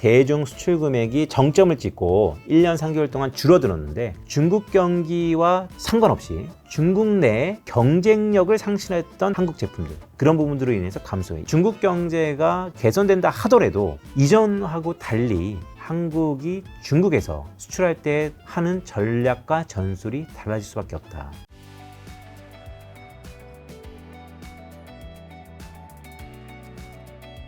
대중 수출 금액이 정점을 찍고 1년 3개월 동안 줄어들었는데 중국 경기와 상관없이 중국 내에 경쟁력을 상실했던 한국 제품들, 그런 부분들로 인해서 감소해. 중국 경제가 개선된다 하더라도 이전하고 달리 한국이 중국에서 수출할 때 하는 전략과 전술이 달라질 수밖에 없다.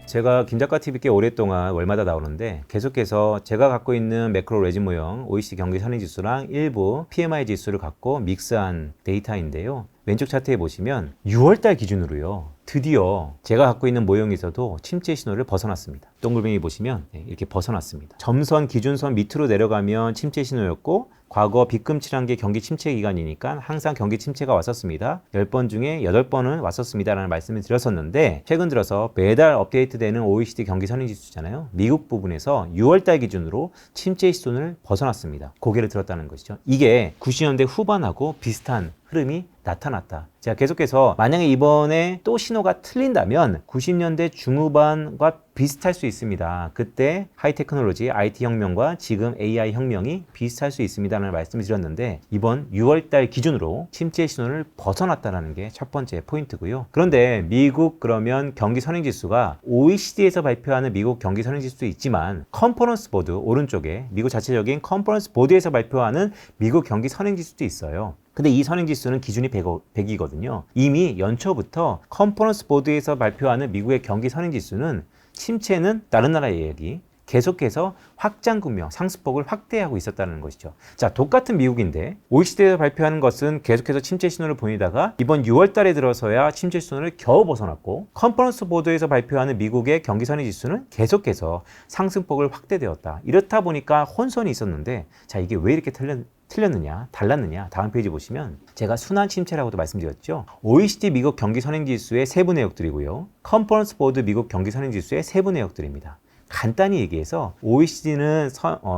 제가 김작가TV께 오랫동안 월마다 나오는데 계속해서 제가 갖고 있는 매크로 레진 모형 OECD 경기 선행 지수랑 일부 PMI 지수를 갖고 믹스한 데이터인데요. 왼쪽 차트에 보시면 6월달 기준으로요. 드디어 제가 갖고 있는 모형에서도 침체 신호를 벗어났습니다. 동글뱅이 보시면 이렇게 벗어났습니다. 점선 기준선 밑으로 내려가면 침체 신호였고 과거 비금칠한 게 경기 침체 기간이니까 항상 경기 침체가 왔었습니다. 10번 중에 8번은 왔었습니다 라는 말씀을 드렸었는데 최근 들어서 매달 업데이트되는 OECD 경기 선행지수잖아요. 미국 부분에서 6월달 기준으로 침체 신호를 벗어났습니다. 고개를 들었다는 것이죠. 이게 90년대 후반하고 비슷한 흐름이 나타났다. 제가 계속해서 만약에 이번에 또 신호가 틀린다면 90년대 중후반과 비슷할 수 있습니다. 그때 하이테크놀로지, IT 혁명과 지금 AI 혁명이 비슷할 수 있습니다라는 말씀을 드렸는데 이번 6월달 기준으로 침체 신호를 벗어났다는 게 첫 번째 포인트고요. 그런데 미국 그러면 경기 선행지수가 OECD에서 발표하는 미국 경기 선행지수도 있지만 컨퍼런스 보드 오른쪽에 미국 자체적인 컨퍼런스 보드에서 발표하는 미국 경기 선행지수도 있어요. 근데 이 선행지수는 기준이 100이거든요. 이미 연초부터 컨퍼런스 보드에서 발표하는 미국의 경기 선행지수는 침체는 다른 나라의 이야기, 계속해서 확장 국면, 상승폭을 확대하고 있었다는 것이죠. 자, 똑같은 미국인데 OECD에서 발표하는 것은 계속해서 침체 신호를 보이다가 이번 6월 달에 들어서야 침체 신호를 겨우 벗어났고 컨퍼런스 보드에서 발표하는 미국의 경기 선행지수는 계속해서 상승폭을 확대되었다. 이렇다 보니까 혼선이 있었는데 자, 이게 왜 이렇게 틀렸느냐, 달랐느냐, 다음 페이지 보시면 제가 순환 침체라고도 말씀드렸죠. OECD 미국 경기 선행지수의 세부 내역들이고요. 컨퍼런스 보드 미국 경기 선행지수의 세부 내역들입니다. 간단히 얘기해서 OECD는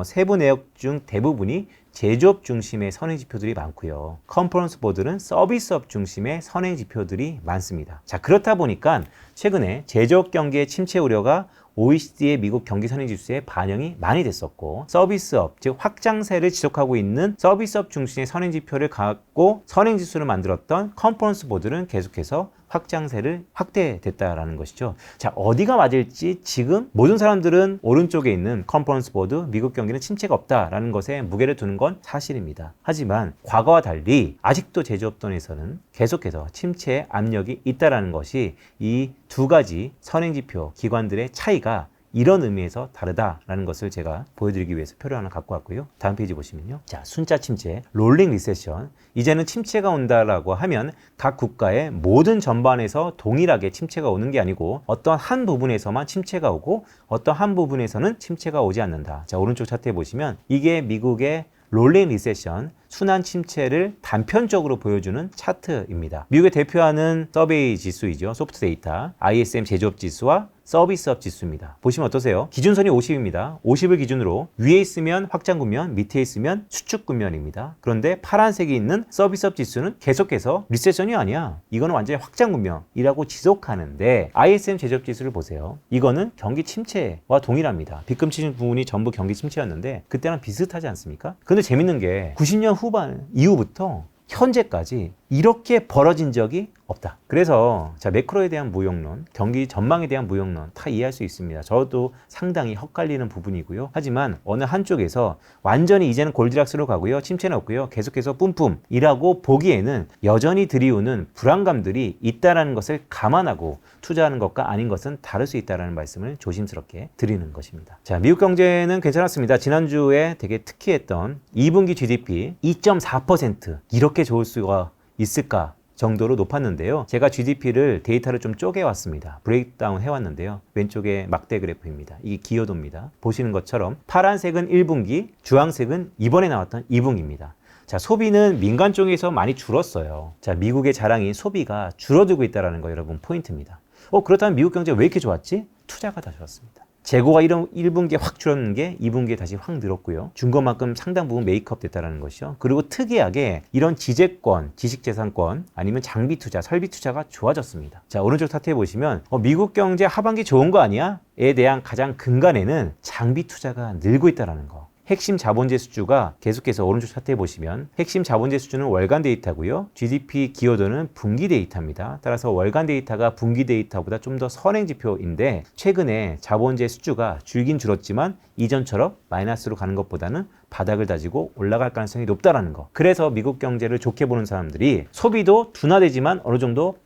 세부 내역 중 대부분이 제조업 중심의 선행지표들이 많고요. 컨퍼런스 보드는 서비스업 중심의 선행지표들이 많습니다. 자, 그렇다 보니까 최근에 제조업 경기의 침체 우려가 OECD의 미국 경기 선행지수에 반영이 많이 됐었고 서비스업, 즉 확장세를 지속하고 있는 서비스업 중심의 선행지표를 갖고 선행지수를 만들었던 컨퍼런스 보드는 계속해서 확장세를 확대됐다라는 것이죠. 자, 어디가 맞을지 지금 모든 사람들은 오른쪽에 있는 컨퍼런스 보드, 미국 경기는 침체가 없다라는 것에 무게를 두는 건 사실입니다. 하지만 과거와 달리 아직도 제조업권에서는 계속해서 침체의 압력이 있다라는 것이 이 두 가지 선행지표 기관들의 차이가 이런 의미에서 다르다라는 것을 제가 보여드리기 위해서 표를 하나 갖고 왔고요. 다음 페이지 보시면요. 자, 순자 침체, 롤링 리세션. 이제는 침체가 온다라고 하면 각 국가의 모든 전반에서 동일하게 침체가 오는 게 아니고 어떤 한 부분에서만 침체가 오고 어떤 한 부분에서는 침체가 오지 않는다. 자, 오른쪽 차트에 보시면 이게 미국의 롤링 리세션, 순환 침체를 단편적으로 보여주는 차트입니다. 미국의 대표하는 서베이 지수이죠. 소프트 데이터, ISM 제조업 지수와 서비스업 지수입니다. 보시면 어떠세요? 기준선이 50입니다. 50을 기준으로 위에 있으면 확장 국면, 밑에 있으면 수축 국면입니다. 그런데 파란색이 있는 서비스업 지수는 계속해서 리세션이 아니야. 이거는 완전히 확장 국면이라고 지속하는데 ISM 제조업 지수를 보세요. 이거는 경기 침체와 동일합니다. 빗금치는 부분이 전부 경기 침체였는데 그때랑 비슷하지 않습니까? 근데 재밌는 게 90년 후반 이후부터 현재까지 이렇게 벌어진 적이 없다. 그래서 자, 매크로에 대한 무용론, 경기 전망에 대한 무용론 다 이해할 수 있습니다. 저도 상당히 헛갈리는 부분이고요. 하지만 어느 한쪽에서 완전히 이제는 골디락스로 가고요. 침체는 없고요. 계속해서 뿜뿜이라고 보기에는 여전히 들이우는 불안감들이 있다는 것을 감안하고 투자하는 것과 아닌 것은 다를 수 있다는 말씀을 조심스럽게 드리는 것입니다. 자, 미국 경제는 괜찮았습니다. 지난주에 되게 특이했던 2분기 GDP 2.4% 이렇게 좋을 수가 있을까 정도로 높았는데요. 제가 GDP를 데이터를 좀 쪼개왔습니다. 브레이크다운 해왔는데요. 왼쪽에 막대 그래프입니다. 이게 기여도입니다. 보시는 것처럼 파란색은 1분기, 주황색은 이번에 나왔던 2분기입니다. 자, 소비는 민간 쪽에서 많이 줄었어요. 자, 미국의 자랑인 소비가 줄어들고 있다는 거 여러분 포인트입니다. 그렇다면 미국 경제가 왜 이렇게 좋았지? 투자가 다 좋았습니다. 재고가 1분기에 확 줄었는 게 2분기에 다시 확 늘었고요. 준 것만큼 상당 부분 메이크업 됐다는 것이죠. 그리고 특이하게 이런 지재권, 지식재산권 아니면 장비 투자, 설비 투자가 좋아졌습니다. 자, 오른쪽 차트에 보시면 미국 경제 하반기 좋은 거 아니야? 에 대한 가장 근간에는 장비 투자가 늘고 있다는 거. 핵심 자본재 수주가 계속해서 오른쪽 차트에 보시면 핵심 자본재 수주는 월간 데이터고요. GDP 기여도는 분기 데이터입니다. 따라서 월간 데이터가 분기 데이터보다 좀 더 선행 지표인데 최근에 자본재 수주가 줄긴 줄었지만 이전처럼 마이너스로 가는 것보다는 바닥을 다지고 올라갈 가능성이 높다라는 거. 그래서 미국 경제를 좋게 보는 사람들이 소비도 둔화되지만 어느 정도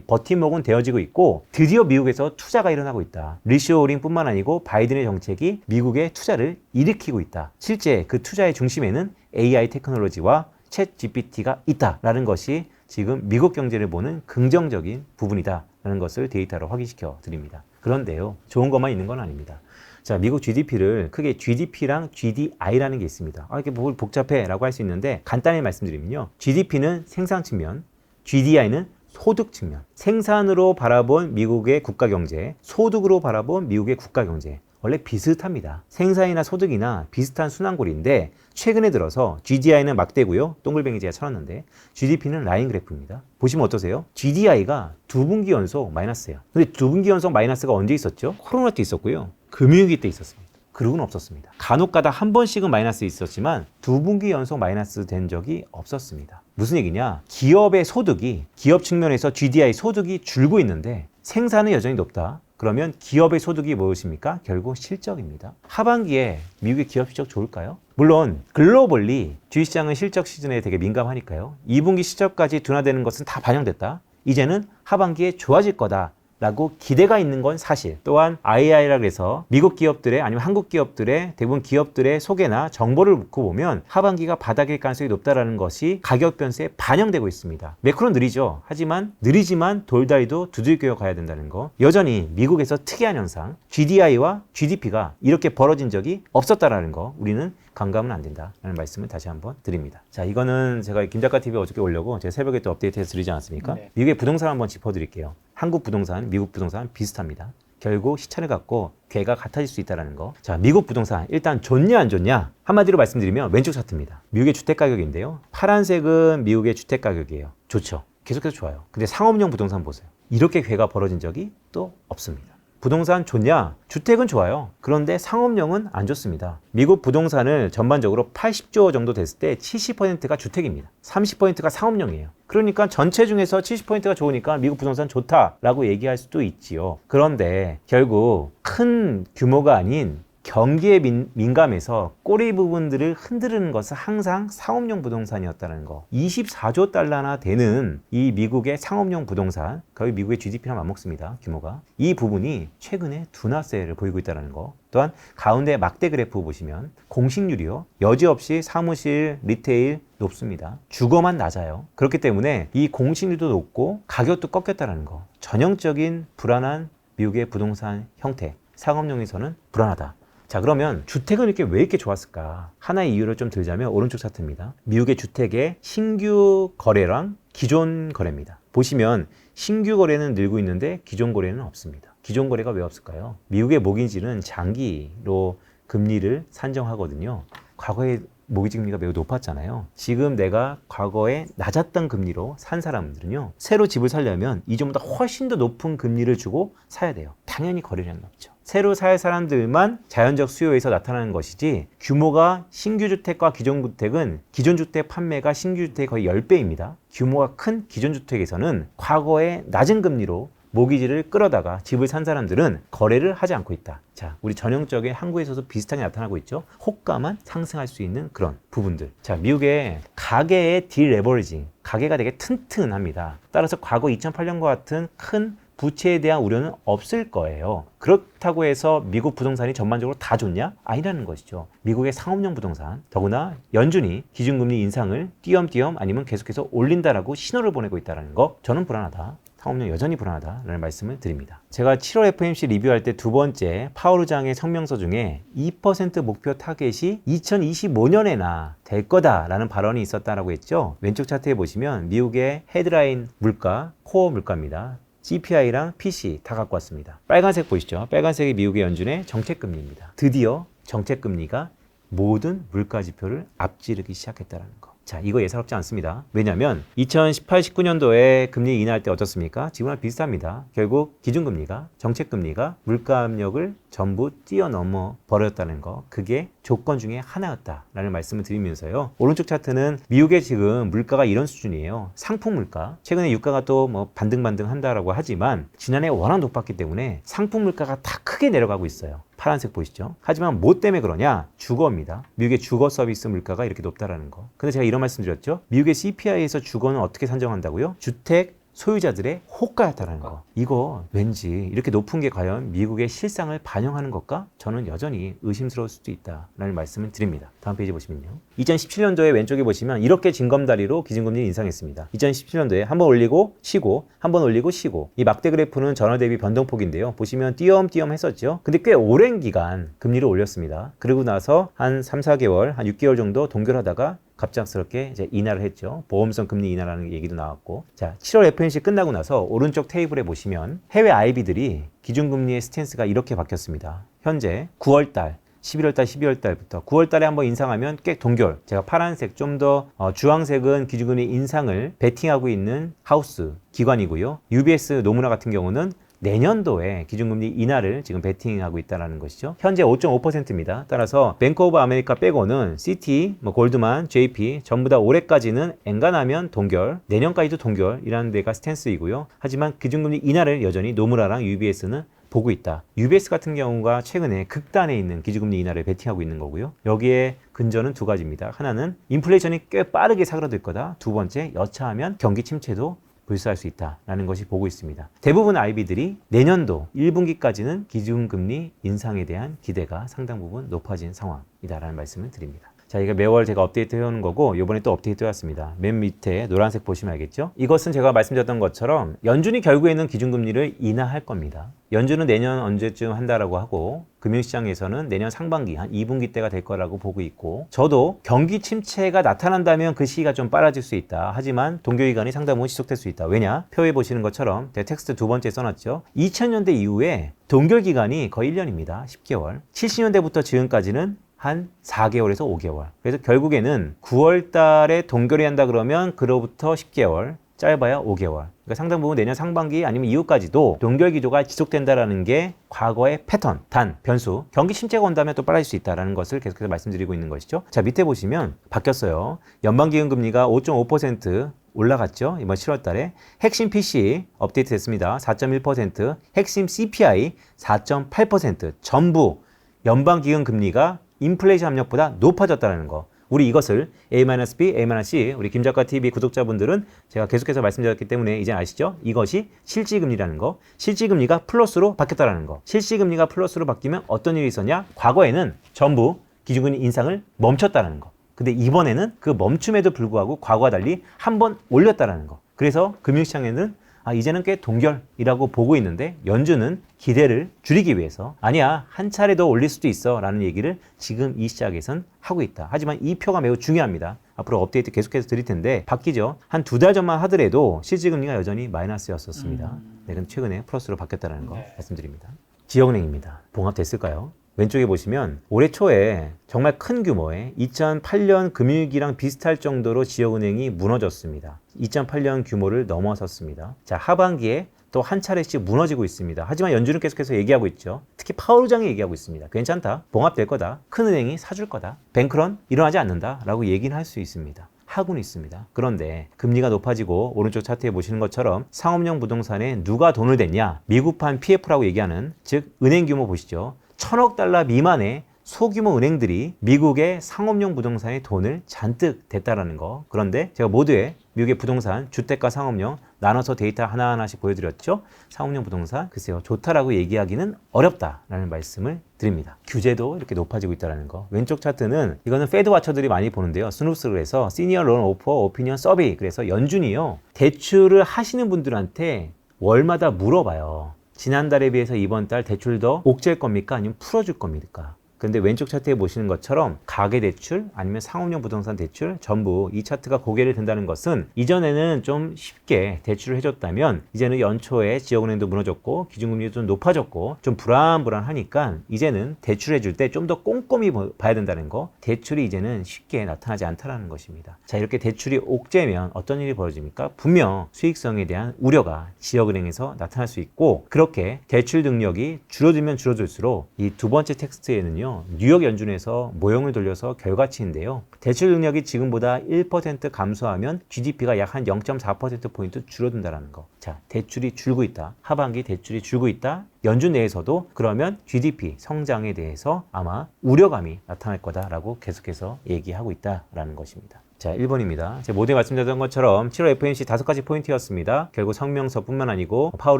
버팀목은 되어지고 있고 드디어 미국에서 투자가 일어나고 있다. 리쇼어링뿐만 아니고 바이든의 정책이 미국의 투자를 일으키고 있다. 실제 그 투자의 중심에는 AI 테크놀로지와 챗 GPT가 있다라는 것이 지금 미국 경제를 보는 긍정적인 부분이다라는 것을 데이터로 확인시켜 드립니다. 그런데요, 좋은 것만 있는 건 아닙니다. 자, 미국 GDP를 크게 GDP랑 GDI라는 게 있습니다. 이게 뭘 복잡해 라고 할 수 있는데 간단히 말씀드리면요. GDP는 생산 측면, GDI는 소득 측면. 생산으로 바라본 미국의 국가 경제, 소득으로 바라본 미국의 국가 경제. 원래 비슷합니다. 생산이나 소득이나 비슷한 순환골인데 최근에 들어서 GDI는 막대고요. 동글뱅이 제가 쳐놨는데 GDP는 라인 그래프입니다. 보시면 어떠세요? GDI가 두 분기 연속 마이너스예요. 근데 두 분기 연속 마이너스가 언제 있었죠? 코로나 때 있었고요. 금융위기 때 있었습니다. 그러고는 없었습니다. 간혹가다 한 번씩은 마이너스 있었지만 두 분기 연속 마이너스 된 적이 없었습니다. 무슨 얘기냐? 기업의 소득이 기업 측면에서 GDI 소득이 줄고 있는데 생산은 여전히 높다. 그러면 기업의 소득이 무엇입니까? 결국 실적입니다. 하반기에 미국의 기업 실적 좋을까요? 물론 글로벌리 주식시장은 실적 시즌에 되게 민감하니까요. 2분기 실적까지 둔화되는 것은 다 반영됐다. 이제는 하반기에 좋아질 거다. 라고 기대가 있는 건 사실. 또한 II라고 해서 미국 기업들의 아니면 한국 기업들의 대부분 기업들의 소개나 정보를 놓고 보면 하반기가 바닥일 가능성이 높다라는 것이 가격 변수에 반영되고 있습니다. 매크로는 느리죠. 하지만 느리지만 돌다리도 두들겨 가야 된다는 거. 여전히 미국에서 특이한 현상, GDI와 GDP가 이렇게 벌어진 적이 없었다라는 거. 우리는 간과하면 안 된다라는 말씀을 다시 한번 드립니다. 자, 이거는 제가 김작가 TV에 어저께 올려고 제가 새벽에 또 업데이트해서 드리지 않았습니까? 네. 미국의 부동산 한번 짚어드릴게요. 한국 부동산, 미국 부동산 비슷합니다. 결국 시차를 갖고 궤가 같아질 수 있다는 거. 자, 미국 부동산 일단 좋냐 안 좋냐? 한마디로 말씀드리면 왼쪽 차트입니다. 미국의 주택가격인데요. 파란색은 미국의 주택가격이에요. 좋죠. 계속해서 좋아요. 근데 상업용 부동산 보세요. 이렇게 궤가 벌어진 적이 또 없습니다. 부동산 좋냐? 주택은 좋아요. 그런데 상업용은 안 좋습니다. 미국 부동산을 전반적으로 80조 정도 됐을 때 70%가 주택입니다. 30%가 상업용이에요. 그러니까 전체 중에서 70%가 좋으니까 미국 부동산 좋다라고 얘기할 수도 있지요. 그런데 결국 큰 규모가 아닌 경기에 민감해서 꼬리 부분들을 흔드는 것은 항상 상업용 부동산이었다는 거. 24조 달러나 되는 이 미국의 상업용 부동산, 거의 미국의 GDP랑 맞먹습니다. 규모가. 이 부분이 최근에 둔화세를 보이고 있다는 거. 또한 가운데 막대 그래프 보시면 공식률이요. 여지없이 사무실, 리테일 높습니다. 주거만 낮아요. 그렇기 때문에 이 공식률도 높고 가격도 꺾였다는 거. 전형적인 불안한 미국의 부동산 형태. 상업용에서는 불안하다. 자, 그러면 주택은 왜 이렇게 좋았을까? 하나의 이유를 좀 들자면 오른쪽 차트입니다. 미국의 주택의 신규 거래랑 기존 거래입니다. 보시면 신규 거래는 늘고 있는데 기존 거래는 없습니다. 기존 거래가 왜 없을까요? 미국의 모기지는 장기로 금리를 산정하거든요. 과거에 모기지 금리가 매우 높았잖아요. 지금 내가 과거에 낮았던 금리로 산 사람들은요, 새로 집을 사려면 이전보다 훨씬 더 높은 금리를 주고 사야 돼요. 당연히 거래량이 높죠. 새로 살 사람들만 자연적 수요에서 나타나는 것이지 규모가 신규 주택과 기존 주택은 기존 주택 판매가 신규 주택의 거의 10배입니다. 규모가 큰 기존 주택에서는 과거에 낮은 금리로 모기지를 끌어다가 집을 산 사람들은 거래를 하지 않고 있다. 자, 우리 전형적인 한국에서도 비슷하게 나타나고 있죠. 호가만 상승할 수 있는 그런 부분들. 자, 미국의 가계의 딜레버리징, 가계가 되게 튼튼합니다. 따라서 과거 2008년과 같은 큰 부채에 대한 우려는 없을 거예요. 그렇다고 해서 미국 부동산이 전반적으로 다 좋냐? 아니라는 것이죠. 미국의 상업용 부동산, 더구나 연준이 기준금리 인상을 띄엄띄엄 아니면 계속해서 올린다라고 신호를 보내고 있다는 거, 저는 불안하다. 상업용 여전히 불안하다라는 말씀을 드립니다. 제가 7월 FOMC 리뷰할 때 두 번째 파월 의장의 성명서 중에 2% 목표 타겟이 2025년에나 될 거다라는 발언이 있었다라고 했죠. 왼쪽 차트에 보시면 미국의 헤드라인 물가, 코어 물가입니다. CPI랑 PC 다 갖고 왔습니다. 빨간색 보이시죠? 빨간색이 미국의 연준의 정책금리입니다. 드디어 정책금리가 모든 물가지표를 앞지르기 시작했다는 거. 자, 이거 예사롭지 않습니다. 왜냐하면 2018, 19년도에 금리 인하할 때 어떻습니까? 지금랑 비슷합니다. 결국 기준금리가, 정책금리가 물가 압력을 전부 뛰어넘어 버렸다는 거. 그게 조건 중에 하나였다라는 말씀을 드리면서요. 오른쪽 차트는 미국의 지금 물가가 이런 수준이에요. 상품 물가. 최근에 유가가 또 뭐 반등반등 한다라고 하지만 지난해 워낙 높았기 때문에 상품 물가가 다 크게 내려가고 있어요. 파란색 보이시죠? 하지만 뭐 때문에 그러냐? 주거입니다. 미국의 주거 서비스 물가가 이렇게 높다라는 거. 근데 제가 이런 말씀 드렸죠? 미국의 CPI에서 주거는 어떻게 산정한다고요? 주택 소유자들의 호가였다는 거. 이거 왠지 이렇게 높은 게 과연 미국의 실상을 반영하는 것과 저는 여전히 의심스러울 수도 있다라는 말씀을 드립니다. 다음 페이지 보시면요. 2017년도에 왼쪽에 보시면 이렇게 징검다리로 기준금리를 인상했습니다. 2017년도에 한번 올리고 쉬고 한번 올리고 쉬고 이 막대 그래프는 전월 대비 변동폭인데요. 보시면 띄엄띄엄 했었죠. 근데 꽤 오랜 기간 금리를 올렸습니다. 그리고 나서 한 3, 4개월, 한 6개월 정도 동결하다가 갑작스럽게 이제 인하를 했죠. 보험성 금리 인하라는 얘기도 나왔고. 자, 7월 FOMC 끝나고 나서 오른쪽 테이블에 보시면 해외 IB들이 기준금리의 스탠스가 이렇게 바뀌었습니다. 현재 9월달, 11월달, 12월달부터 9월달에 한번 인상하면 꽤 동결. 제가 파란색 좀 더 주황색은 기준금리 인상을 베팅하고 있는 하우스 기관이고요. UBS 노무나 같은 경우는 내년도에 기준금리 인하를 지금 베팅하고 있다는 것이죠. 현재 5.5%입니다. 따라서 뱅크 오브 아메리카 빼고는 시티, 골드만, JP 전부 다 올해까지는 엔간하면 동결, 내년까지도 동결이라는 데가 스탠스이고요. 하지만 기준금리 인하를 여전히 노무라랑 UBS는 보고 있다. UBS 같은 경우가 최근에 극단에 있는 기준금리 인하를 베팅하고 있는 거고요. 여기에 근저는 두 가지입니다. 하나는 인플레이션이 꽤 빠르게 사그라들 거다. 두 번째, 여차하면 경기 침체도 불사할 수 있다라는 것이 보고 있습니다. 대부분 IB들이 내년도 1분기까지는 기준금리 인상에 대한 기대가 상당 부분 높아진 상황이다라는 말씀을 드립니다. 자, 이거 매월 제가 업데이트 해오는 거고 이번에 또 업데이트 해왔습니다. 맨 밑에 노란색 보시면 알겠죠? 이것은 제가 말씀드렸던 것처럼 연준이 결국에는 기준금리를 인하할 겁니다. 연준은 내년 언제쯤 한다라고 하고 금융시장에서는 내년 상반기 한 2분기 때가 될 거라고 보고 있고 저도 경기 침체가 나타난다면 그 시기가 좀 빨라질 수 있다. 하지만 동결기간이 상당 부분 지속될 수 있다. 왜냐? 표에 보시는 것처럼 제 텍스트 두 번째 써놨죠. 2000년대 이후에 동결기간이 거의 1년입니다. 10개월. 70년대부터 지금까지는 한 4개월에서 5개월. 그래서 결국에는 9월 달에 동결이 한다 그러면 그로부터 10개월, 짧아야 5개월. 그러니까 상당 부분 내년 상반기 아니면 이후까지도 동결 기조가 지속된다라는 게 과거의 패턴, 단, 변수. 경기 침체가 온다면 또 빨라질 수 있다는 것을 계속해서 말씀드리고 있는 것이죠. 자, 밑에 보시면 바뀌었어요. 연방기금금리가 5.5% 올라갔죠. 이번 7월 달에. 핵심 PC 업데이트 됐습니다. 4.1%, 핵심 CPI 4.8%. 전부 연방기금금리가 인플레이션 압력보다 높아졌다는 거. 우리 이것을 A-B, A-C, 우리 김작가 TV 구독자분들은 제가 계속해서 말씀드렸기 때문에 이제 아시죠? 이것이 실질금리라는 거. 실질금리가 플러스로 바뀌었다는 거. 실질금리가 플러스로 바뀌면 어떤 일이 있었냐? 과거에는 전부 기준금리 인상을 멈췄다는 거. 근데 이번에는 그 멈춤에도 불구하고 과거와 달리 한 번 올렸다는 거. 그래서 금융시장에는 이제는 꽤 동결이라고 보고 있는데 연준은 기대를 줄이기 위해서 아니야, 한 차례 더 올릴 수도 있어 라는 얘기를 지금 이 시작에선 하고 있다. 하지만 이 표가 매우 중요합니다. 앞으로 업데이트 계속해서 드릴 텐데 바뀌죠. 한 2달 전만 하더라도 실질금리가 여전히 마이너스였었습니다. 네, 근데 최근에 플러스로 바뀌었다는 거 말씀드립니다. 지역은행입니다. 봉합됐을까요? 왼쪽에 보시면 올해 초에 정말 큰 규모의 2008년 금융위기랑 비슷할 정도로 지역은행이 무너졌습니다. 2008년 규모를 넘어섰습니다. 자, 하반기에 또 한 차례씩 무너지고 있습니다. 하지만 연준은 계속해서 얘기하고 있죠. 특히 파월 의장이 얘기하고 있습니다. 괜찮다. 봉합될 거다. 큰 은행이 사줄 거다. 뱅크런 일어나지 않는다. 라고 얘기는 할 수 있습니다. 하고는 있습니다. 그런데 금리가 높아지고 오른쪽 차트에 보시는 것처럼 상업용 부동산에 누가 돈을 댔냐? 미국판 PF라고 얘기하는, 즉 은행 규모 보시죠. 1000억 달러 미만의 소규모 은행들이 미국의 상업용 부동산에 돈을 잔뜩 댔다라는 거. 그런데 제가 모두의 미국의 부동산, 주택과 상업용 나눠서 데이터 하나하나씩 보여드렸죠. 상업용 부동산, 글쎄요, 좋다라고 얘기하기는 어렵다라는 말씀을 드립니다. 규제도 이렇게 높아지고 있다는 거. 왼쪽 차트는 이거는 페드 와처들이 많이 보는데요. 스눕스를 해서 시니어 론 오퍼 오피니언 서베이. 그래서 연준이요, 대출을 하시는 분들한테 월마다 물어봐요. 지난달에 비해서 이번 달 대출 더 옥죄일 겁니까? 아니면 풀어줄 겁니까? 근데 왼쪽 차트에 보시는 것처럼 가계대출 아니면 상업용 부동산 대출 전부 이 차트가 고개를 든다는 것은 이전에는 좀 쉽게 대출을 해줬다면 이제는 연초에 지역은행도 무너졌고 기준금리도 좀 높아졌고 좀 불안불안하니까 이제는 대출해줄 때 좀 더 꼼꼼히 봐야 된다는 거, 대출이 이제는 쉽게 나타나지 않다라는 것입니다. 자, 이렇게 대출이 옥죄면 어떤 일이 벌어집니까? 분명 수익성에 대한 우려가 지역은행에서 나타날 수 있고, 그렇게 대출 능력이 줄어들면 줄어들수록 이 두 번째 텍스트에는요, 뉴욕 연준에서 모형을 돌려서 결과치인데요, 대출 능력이 지금보다 1% 감소하면 GDP가 약 한 0.4%포인트 줄어든다는 거. 자, 대출이 줄고 있다. 하반기 대출이 줄고 있다. 연준 내에서도 그러면 GDP 성장에 대해서 아마 우려감이 나타날 거다라고 계속해서 얘기하고 있다라는 것입니다. 자, 1번입니다. 제가 모두에 말씀드렸던 것처럼 7월 FOMC 5가지 포인트였습니다. 결국 성명서뿐만 아니고 파월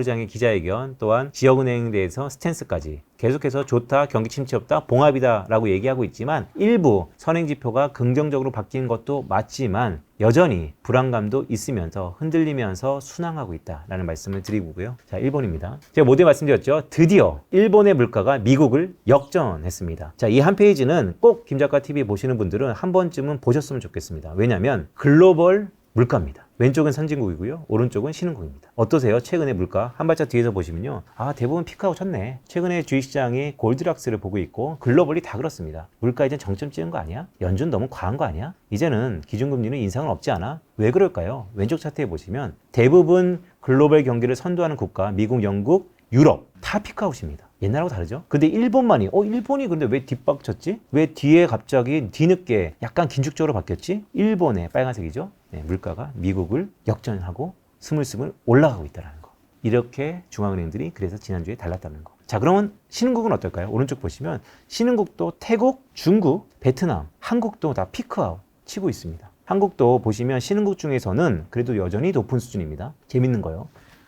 의장의 기자회견, 또한 지역은행에 대해서 스탠스까지 계속해서 좋다, 경기 침체 없다, 봉합이다 라고 얘기하고 있지만 일부 선행지표가 긍정적으로 바뀐 것도 맞지만 여전히 불안감도 있으면서 흔들리면서 순항하고 있다라는 말씀을 드리고요. 자, 1번입니다. 제가 모두에 말씀드렸죠. 드디어 일본의 물가가 미국을 역전했습니다. 자, 이 한 페이지는 꼭 김작가 TV 보시는 분들은 한 번쯤은 보셨으면 좋겠습니다. 왜냐하면 글로벌 물가입니다. 왼쪽은 선진국이고요, 오른쪽은 신흥국입니다. 어떠세요? 최근의 물가 한 발짝 뒤에서 보시면요, 아, 대부분 피크아웃 쳤네. 최근에 주식시장이 골드락스를 보고 있고 글로벌이 다 그렇습니다. 물가 이제 정점 찍은 거 아니야? 연준 너무 과한 거 아니야? 이제는 기준금리는 인상은 없지 않아? 왜 그럴까요? 왼쪽 차트에 보시면 대부분 글로벌 경기를 선도하는 국가, 미국, 영국, 유럽 다 피크아웃입니다. 옛날하고 다르죠? 근데 일본만이 일본이 근데 왜 뒷박쳤지? 왜 뒤에 갑자기 뒤늦게 약간 긴축적으로 바뀌었지? 일본의 빨간색이죠? 네, 물가가 미국을 역전하고 스물스물 올라가고 있다는 거. 이렇게 중앙은행들이 그래서 지난주에 달랐다는 거. 자, 그러면 신흥국은 어떨까요? 오른쪽 보시면 신흥국도 태국, 중국, 베트남, 한국도 다 피크아웃 치고 있습니다. 한국도 보시면 신흥국 중에서는 그래도 여전히 높은 수준입니다. 재밌는 거요.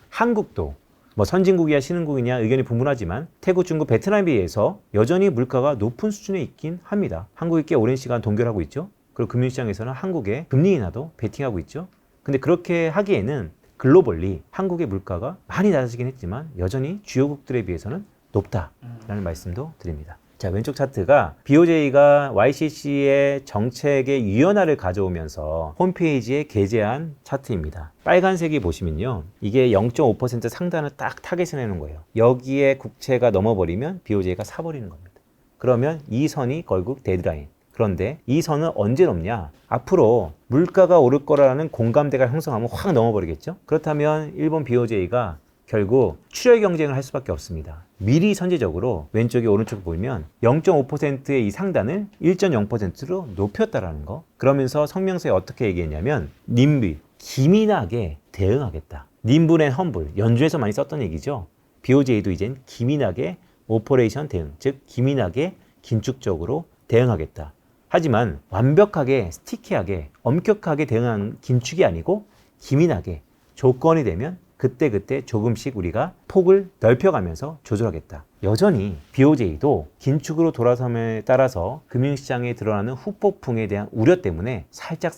한국도 뭐 선진국이야 신흥국이냐 의견이 분분하지만 태국, 중국, 베트남에 비해서 여전히 물가가 높은 수준에 있긴 합니다. 한국이 꽤 오랜 시간 동결하고 있죠. 그리고 금융시장에서는 한국의 금리 인하도 베팅하고 있죠. 근데 그렇게 하기에는 글로벌리 한국의 물가가 많이 낮아지긴 했지만 여전히 주요국들에 비해서는 높다라는 말씀도 드립니다. 자, 왼쪽 차트가 BOJ가 YCC의 정책의 유연화를 가져오면서 홈페이지에 게재한 차트입니다. 빨간색이 보시면요, 이게 0.5% 상단을 딱 타겟을 해놓은 거예요. 여기에 국채가 넘어버리면 BOJ가 사버리는 겁니다. 그러면 이 선이 결국 데드라인. 그런데 이 선은 언제 넘냐? 앞으로 물가가 오를 거라는 공감대가 형성하면 확 넘어버리겠죠? 그렇다면 일본 BOJ가 결국 출혈 경쟁을 할 수밖에 없습니다. 미리 선제적으로 왼쪽에 오른쪽 보면 0.5%의 이 상단을 1.0%로 높였다라는 거. 그러면서 성명서에 어떻게 얘기했냐면 님비, 기민하게 대응하겠다. 님불 앤 험불, 연주에서 많이 썼던 얘기죠. BOJ도 이젠 기민하게 오퍼레이션 대응, 즉 기민하게 긴축적으로 대응하겠다. 하지만 완벽하게 스티키하게 엄격하게 대응한 긴축이 아니고 기민하게 조건이 되면 그때그때 조금씩 우리가 폭을 넓혀가면서 조절하겠다. 여전히 BOJ도 긴축으로 돌아섬에 따라서 금융시장에 드러나는 후폭풍에 대한 우려 때문에 살짝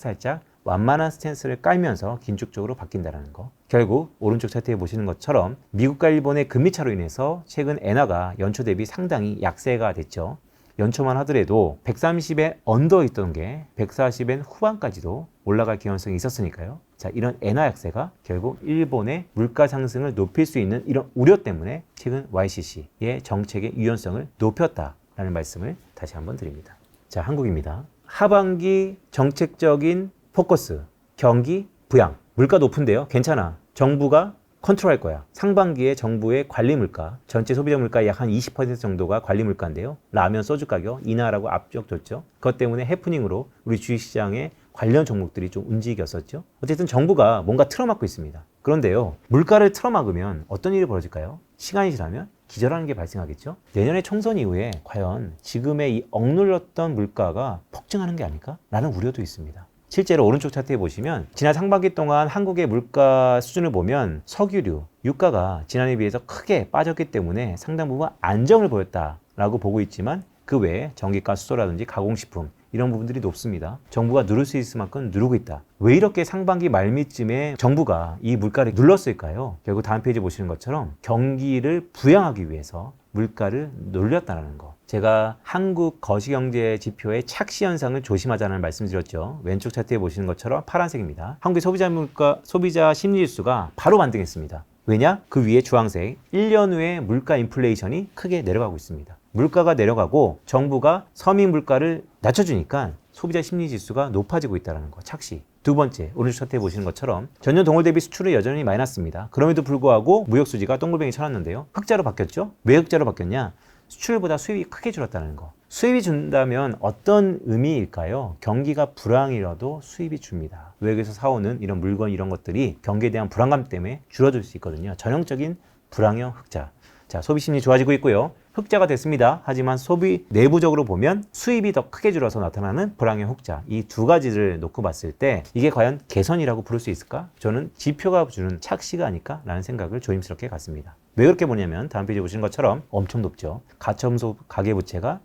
완만한 스탠스를 깔면서 긴축적으로 바뀐다는 거. 결국 오른쪽 차트에 보시는 것처럼 미국과 일본의 금리차로 인해서 최근 엔화가 연초 대비 상당히 약세가 됐죠. 연초만 하더라도 130에 언더 있던 게 140엔 후반까지도 올라갈 가능성이 있었으니까요. 자, 이런 엔화 약세가 결국 일본의 물가 상승을 높일 수 있는 이런 우려 때문에 최근 YCC의 정책의 유연성을 높였다라는 말씀을 다시 한번 드립니다. 자, 한국입니다. 하반기 정책적인 포커스, 경기 부양. 물가 높은데요. 괜찮아. 정부가 컨트롤할 거야. 상반기에 정부의 관리 물가, 전체 소비자 물가의 약 한 20% 정도가 관리 물가인데요. 라면, 소주 가격 인하라고 압력 줬죠. 그것 때문에 해프닝으로 우리 주식시장의 관련 종목들이 좀 움직였었죠. 어쨌든 정부가 뭔가 틀어막고 있습니다. 그런데요, 물가를 틀어막으면 어떤 일이 벌어질까요? 시간이 지나면 기절하는 게 발생하겠죠. 내년에 총선 이후에 과연 지금의 이 억눌렸던 물가가 폭증하는 게 아닐까? 라는 우려도 있습니다. 실제로 오른쪽 차트에 보시면 지난 상반기 동안 한국의 물가 수준을 보면 석유류, 유가가 지난해에 비해서 크게 빠졌기 때문에 상당 부분 안정을 보였다라고 보고 있지만 그 외에 전기가, 수소라든지 가공식품 이런 부분들이 높습니다. 정부가 누를 수 있을 만큼 누르고 있다. 왜 이렇게 상반기 말미쯤에 정부가 이 물가를 눌렀을까요? 결국 다음 페이지 보시는 것처럼 경기를 부양하기 위해서 물가를 놀렸다는 거. 제가 한국 거시경제 지표의 착시 현상을 조심하자는 말씀드렸죠. 왼쪽 차트에 보시는 것처럼 파란색입니다. 한국의 소비자 물가, 소비자 심리지수가 바로 반등했습니다. 왜냐? 그 위에 주황색 1년 후에 물가 인플레이션이 크게 내려가고 있습니다. 물가가 내려가고 정부가 서민 물가를 낮춰주니까 소비자 심리지수가 높아지고 있다는 거. 착시. 두 번째, 오른쪽 차트에 보시는 것처럼 전년 동월 대비 수출은 여전히 마이너스입니다. 그럼에도 불구하고 무역 수지가 동글뱅이 쳐놨는데요. 흑자로 바뀌었죠? 왜 흑자로 바뀌었냐? 수출보다 수입이 크게 줄었다는 거. 수입이 준다면 어떤 의미일까요? 경기가 불황이라도 수입이 줍니다. 외국에서 사오는 이런 물건 이런 것들이 경기에 대한 불안감 때문에 줄어들 수 있거든요. 전형적인 불황형 흑자. 자, 소비 심리 좋아지고 있고요. 흑자가 됐습니다. 하지만 소비 내부적으로 보면 수입이 더 크게 줄어서 나타나는 불황형 흑자. 이 두 가지를 놓고 봤을 때 이게 과연 개선이라고 부를 수 있을까? 저는 지표가 주는 착시가 아닐까라는 생각을 조심스럽게 갖습니다. 왜 그렇게 보냐면 다음 페이지 보시는 것처럼 엄청 높죠. 가처음소 가계부채가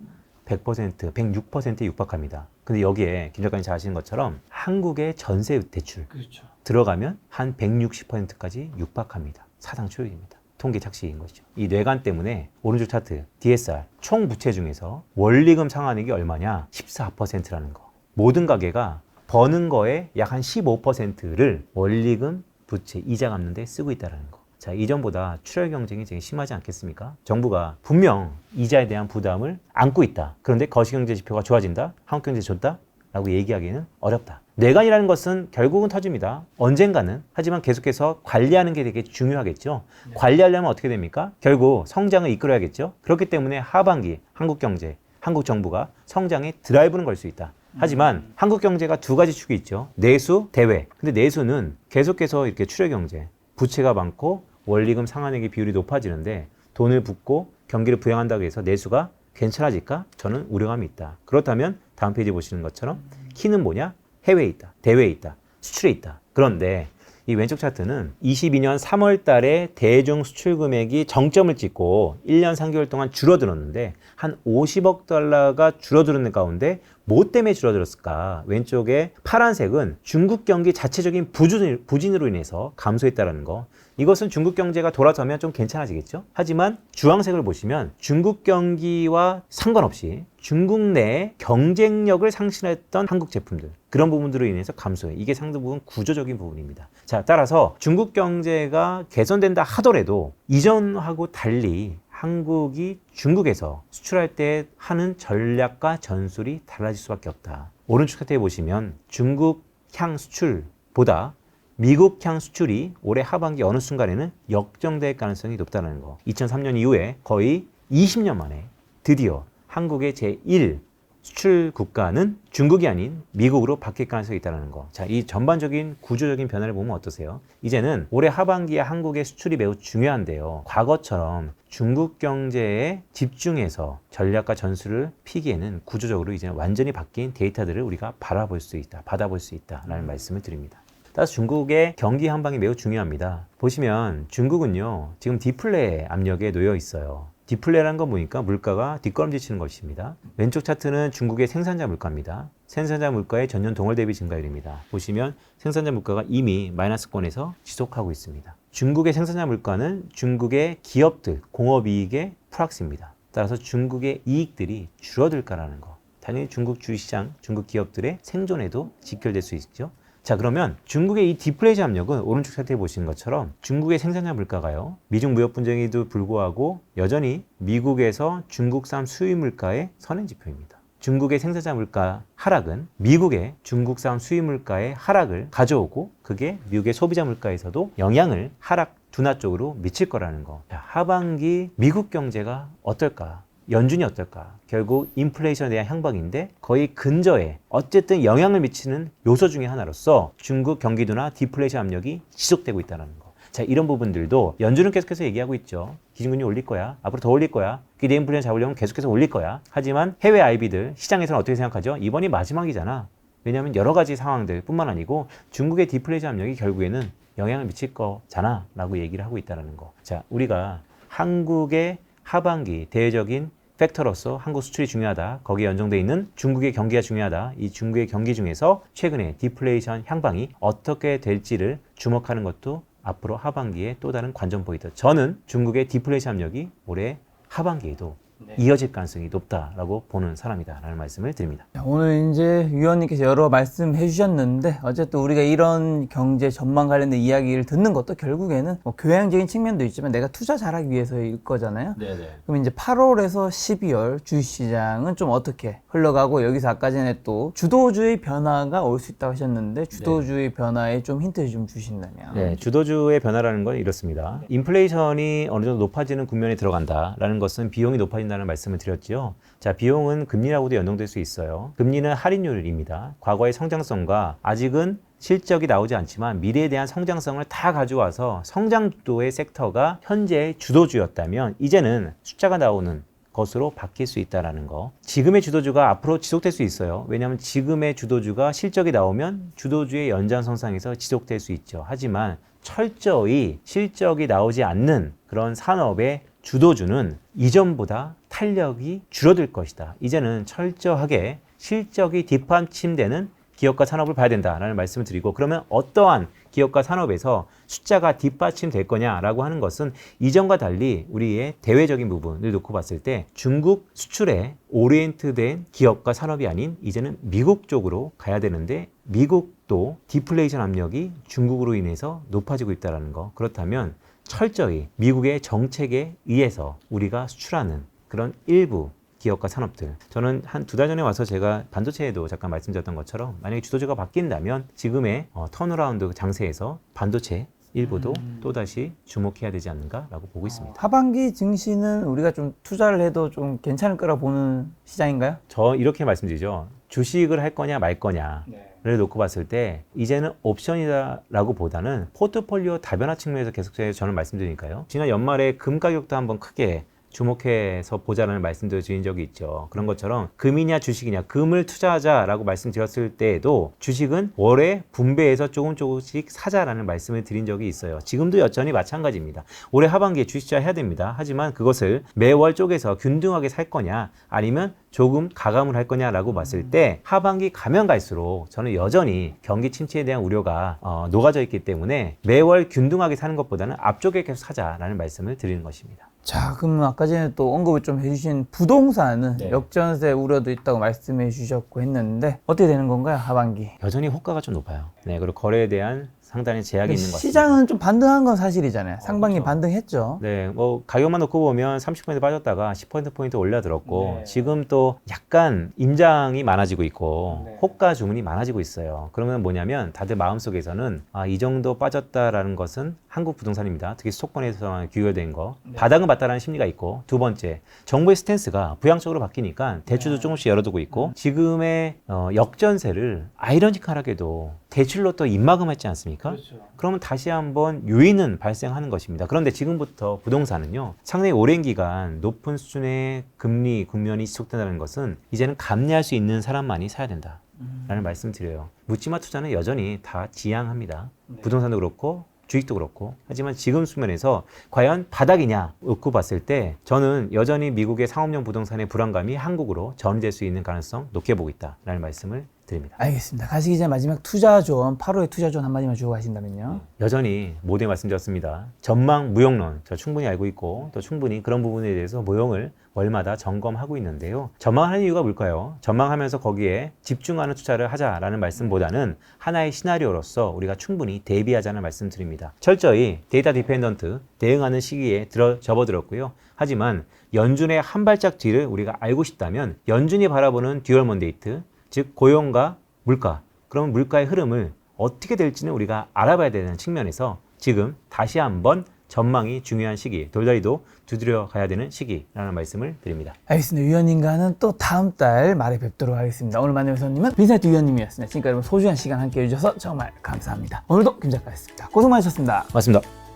100%, 106%에 육박합니다. 근데 여기에 김 작가님 잘 아시는 것처럼 한국의 전세 대출 그렇죠. 들어가면 한 160%까지 육박합니다. 사상 초유입니다. 통계 착시인 것이죠. 이 뇌관 때문에 오른쪽 차트 DSR 총 부채 중에서 원리금 상환액이 얼마냐? 14%라는 거. 모든 가게가 버는 거에 약 한 15%를 원리금 부채 이자 갚는 데 쓰고 있다는 거. 자, 이전보다 출혈 경쟁이 되게 심하지 않겠습니까? 정부가 분명 이자에 대한 부담을 안고 있다. 그런데 거시경제 지표가 좋아진다? 한국경제 좋다? 라고 얘기하기는 어렵다. 뇌관이라는 것은 결국은 터집니다. 언젠가는. 하지만 계속해서 관리하는 게 되게 중요하겠죠. 네. 관리하려면 어떻게 됩니까? 결국 성장을 이끌어야겠죠. 그렇기 때문에 하반기 한국 경제, 한국 정부가 성장에 드라이브는 걸 수 있다. 하지만 한국 경제가 두 가지 축이 있죠. 내수, 대외. 근데 내수는 계속해서 이렇게 출혈 경제, 부채가 많고 원리금 상환액의 비율이 높아지는데 돈을 붓고 경기를 부양한다고 해서 내수가 괜찮아질까? 저는 우려감이 있다. 그렇다면 다음 페이지 보시는 것처럼 키는 뭐냐? 해외에 있다. 대외에 있다. 수출에 있다. 그런데 이 왼쪽 차트는 22년 3월 달에 대중 수출 금액이 정점을 찍고 1년 3개월 동안 줄어들었는데 한 50억 달러가 줄어드는 가운데 뭐 때문에 줄어들었을까? 왼쪽에 파란색은 중국 경기 자체적인 부진으로 인해서 감소했다는 거. 이것은 중국 경제가 돌아서면 좀 괜찮아지겠죠? 하지만 주황색을 보시면 중국 경기와 상관없이 중국 내에 경쟁력을 상실했던 한국 제품들, 그런 부분들로 인해서 감소해. 이게 상당 부분 구조적인 부분입니다. 자, 따라서 중국 경제가 개선된다 하더라도 이전하고 달리 한국이 중국에서 수출할 때 하는 전략과 전술이 달라질 수밖에 없다. 오른쪽 차트에 보시면 중국 향 수출보다 미국 향 수출이 올해 하반기 어느 순간에는 역정될 가능성이 높다는 거. 2003년 이후에 거의 20년 만에 드디어 한국의 제1 수출 국가는 중국이 아닌 미국으로 바뀔 가능성이 있다는 거. 자, 이 전반적인 구조적인 변화를 보면 어떠세요? 이제는 올해 하반기에 한국의 수출이 매우 중요한데요. 과거처럼 중국 경제에 집중해서 전략과 전술을 피기에는 구조적으로 이제 완전히 바뀐 데이터들을 우리가 바라볼 수 있다, 받아볼 수 있다라는 말씀을 드립니다. 따라서 중국의 경기 한방이 매우 중요합니다. 보시면 중국은요, 지금 디플레 압력에 놓여 있어요. 디플레라는 건 보니까 물가가 뒷걸음질 치는 것입니다. 왼쪽 차트는 중국의 생산자 물가입니다. 생산자 물가의 전년 동월 대비 증가율입니다. 보시면 생산자 물가가 이미 마이너스권에서 지속하고 있습니다. 중국의 생산자 물가는 중국의 기업들, 공업이익의 프락스입니다. 따라서 중국의 이익들이 줄어들까라는 거. 당연히 중국 주시장, 중국 기업들의 생존에도 직결될 수 있죠. 자, 그러면 중국의 이 디플레이션 압력은 오른쪽 차트에 보시는 것처럼 중국의 생산자 물가가요, 미중 무역 분쟁에도 불구하고 여전히 미국에서 중국산 수입 물가의 선행 지표입니다. 중국의 생산자 물가 하락은 미국의 중국산 수입 물가의 하락을 가져오고 그게 미국의 소비자 물가에서도 영향을 하락 둔화 쪽으로 미칠 거라는 거. 자, 하반기 미국 경제가 어떨까? 연준이 어떨까? 결국 인플레이션에 대한 향방인데 거의 근저에 어쨌든 영향을 미치는 요소 중에 하나로서 중국 경기도나 디플레이션 압력이 지속되고 있다는 거. 자, 이런 부분들도 연준은 계속해서 얘기하고 있죠. 기준금리 올릴 거야. 앞으로 더 올릴 거야. 그 내인플레이션 잡으려면 계속해서 올릴 거야. 하지만 해외 IB들 시장에서는 어떻게 생각하죠? 이번이 마지막이잖아. 왜냐하면 여러 가지 상황들 뿐만 아니고 중국의 디플레이션 압력이 결국에는 영향을 미칠 거잖아 라고 얘기를 하고 있다는 거. 자, 우리가 한국의 하반기 대외적인 팩터로서 한국 수출이 중요하다. 거기에 연동되어 있는 중국의 경기가 중요하다. 이 중국의 경기 중에서 최근에 디플레이션 향방이 어떻게 될지를 주목하는 것도 앞으로 하반기에 또 다른 관전 포인트. 저는 중국의 디플레이션 압력이 올해 하반기에도 이어질 가능성이 높다라고 보는 사람이다라는 말씀을 드립니다. 오늘 이제 위원님께서 여러 말씀해 주셨는데 어쨌든 우리가 이런 경제 전망 관련된 이야기를 듣는 것도 결국에는 뭐 교양적인 측면도 있지만 내가 투자 잘하기 위해서일 거잖아요. 네네. 그럼 이제 8월에서 12월 주식시장은 좀 어떻게 흘러가고 여기서 아까 전에 또 주도주의 변화가 올 수 있다고 하셨는데 주도주의 변화에 좀 힌트 좀 주신다면. 네, 주도주의 변화라는 건 이렇습니다. 인플레이션이 어느 정도 높아지는 국면에 들어간다라는 것은 비용이 높아진다는 말씀을 드렸죠. 자, 비용은 금리라고도 연동될 수 있어요. 금리는 할인율입니다. 과거의 성장성과 아직은 실적이 나오지 않지만 미래에 대한 성장성을 다 가져와서 성장도의 섹터가 현재의 주도주였다면 이제는 숫자가 나오는 것으로 바뀔 수 있다는 거. 지금의 주도주가 앞으로 지속될 수 있어요. 왜냐하면 지금의 주도주가 실적이 나오면 주도주의 연장선상에서 지속될 수 있죠. 하지만 철저히 실적이 나오지 않는 그런 산업의 주도주는 이전보다 탄력이 줄어들 것이다. 이제는 철저하게 실적이 뒷받침되는 기업과 산업을 봐야 된다라는 말씀을 드리고, 그러면 어떠한 기업과 산업에서 숫자가 뒷받침될 거냐라고 하는 것은 이전과 달리 우리의 대외적인 부분을 놓고 봤을 때 중국 수출에 오리엔트된 기업과 산업이 아닌 이제는 미국 쪽으로 가야 되는데 미국도 디플레이션 압력이 중국으로 인해서 높아지고 있다는 거. 그렇다면 철저히 미국의 정책에 의해서 우리가 수출하는 그런 일부 기업과 산업들, 저는 한 2달 전에 와서 제가 반도체에도 잠깐 말씀드렸던 것처럼 만약에 주도주가 바뀐다면 지금의 턴어라운드 장세에서 반도체 일부도 또다시 주목해야 되지 않는가라고 보고 있습니다. 하반기 증시는 우리가 좀 투자를 해도 좀 괜찮을 거라 보는 시장인가요? 저 이렇게 말씀드리죠. 주식을 할 거냐 말 거냐를 놓고 봤을 때 이제는 옵션이다라고 보다는 포트폴리오 다변화 측면에서 계속해서 저는 말씀드리니까요. 지난 연말에 금 가격도 한번 크게 주목해서 보자라는 말씀도 드린 적이 있죠. 그런 것처럼 금이냐 주식이냐, 금을 투자하자라고 말씀드렸을 때에도 주식은 월에 분배해서 조금씩 사자라는 말씀을 드린 적이 있어요. 지금도 여전히 마찬가지입니다. 올해 하반기에 주식 투자해야 됩니다. 하지만 그것을 매월 쪼개서 균등하게 살 거냐 아니면 조금 가감을 할 거냐라고 봤을 때 하반기 가면 갈수록 저는 여전히 경기 침체에 대한 우려가 녹아져 있기 때문에 매월 균등하게 사는 것보다는 앞쪽에 계속 사자라는 말씀을 드리는 것입니다. 자, 그럼 아까 전에 또 언급을 좀 해주신 부동산은 역전세 우려도 있다고 말씀해 주셨고 했는데 어떻게 되는 건가요, 하반기? 여전히 호가가 좀 높아요. 네, 그리고 거래에 대한 상당히 제약이 있는 것 같습니다. 시장은 좀 반등한 건 사실이잖아요. 상반기 그렇죠. 반등했죠. 네, 뭐 가격만 놓고 보면 30% 빠졌다가 10% 올려들었고 지금 또 약간 임장이 많아지고 있고 호가 주문이 많아지고 있어요. 그러면 뭐냐면 다들 마음속에서는 이 정도 빠졌다라는 것은 한국 부동산입니다. 특히 수도권에서 규율된 거. 바닥은 봤다라는 심리가 있고, 두 번째, 정부의 스탠스가 부양적으로 바뀌니까 대출도 조금씩 열어두고 있고, 지금의 역전세를 아이러니컬하게도 대출로 또 입막음했지 않습니까? 그렇죠. 그러면 다시 한번 요인은 발생하는 것입니다. 그런데 지금부터 부동산은요, 상당히 오랜 기간 높은 수준의 금리 국면이 지속된다는 것은 이제는 감내할 수 있는 사람만이 사야 된다 라는 말씀을 드려요. 묻지마 투자는 여전히 다 지양합니다. 부동산도 그렇고 주식도 그렇고. 하지만 지금 수면에서 과연 바닥이냐 놓고 봤을 때 저는 여전히 미국의 상업용 부동산의 불안감이 한국으로 전이될 수 있는 가능성 높게 보고 있다라는 말씀을 드립니다. 알겠습니다. 가시기 전에 마지막 투자 조언, 8호의 투자 조언 한마디만 주고 가신다면요. 여전히 모두에 말씀드렸습니다. 전망 무용론 저 충분히 알고 있고 또 충분히 그런 부분에 대해서 모형을 월마다 점검하고 있는데요. 전망하는 이유가 뭘까요? 전망하면서 거기에 집중하는 투자를 하자라는 말씀보다는 하나의 시나리오로서 우리가 충분히 대비하자는 말씀드립니다. 철저히 데이터 디펜던트 대응하는 시기에 접어들었고요. 하지만 연준의 한 발짝 뒤를 우리가 알고 싶다면 연준이 바라보는 듀얼 먼데이트, 즉 고용과 물가, 그럼 물가의 흐름을 어떻게 될지는 우리가 알아봐야 되는 측면에서 지금 다시 한번 전망이 중요한 시기, 돌다리도 두드려 가야 되는 시기라는 말씀을 드립니다. 알겠습니다. 위원님과는 또 다음 달 말에 뵙도록 하겠습니다. 오늘 만난 위원님은 빈센트 위원님이었습니다. 지금까지 소중한 시간 함께 해주셔서 정말 감사합니다. 오늘도 김 작가였습니다. 고생 많으셨습니다. 고맙습니다.